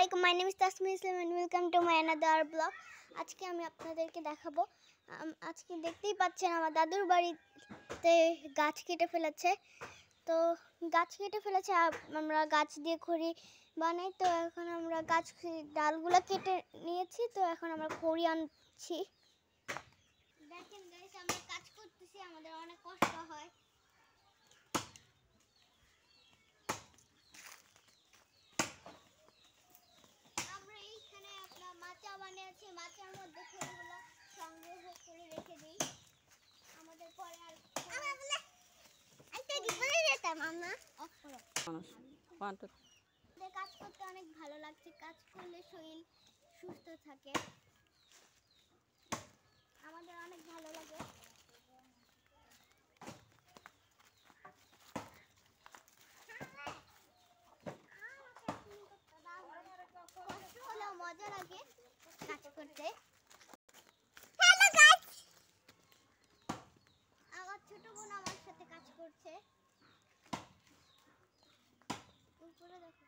আলাইকুম, my name is Tasmim Islam and welcome to my another blog. আজকে আমি আপনাদেরকে দেখাবো, আজকে দেখতেই পাচ্ছেন আমার দাদুর বাড়িতে গাছ কেটে ফেলেছে। তো গাছ কেটে ফেলেছে, আমরা গাছ দিয়ে খড়ি বানাই। তো এখন আমরা গাছ ডালগুলো কেটে নিয়েছি, তো এখন আমরা খড়ি আনছি। দেখেন গাইস, আমরা কাজ করতেছি, আমাদের অনেক কষ্ট হয়। মাচা বানিয়েছি, মাচার মধ্যে খড়িগুলো সংগ্রহ করে রেখে দিই। আমাদের পরে আর কাজ করতে অনেক ভালো লাগছে। কাজ করলে শরীর সুস্থ থাকে, আমাদের অনেক ভালো লাগে। কষ্ট হলেও মজা লাগে কাজ করতে। আমার ছোট বোন আমার সাথে কাজ করছে। উপরে দেখো,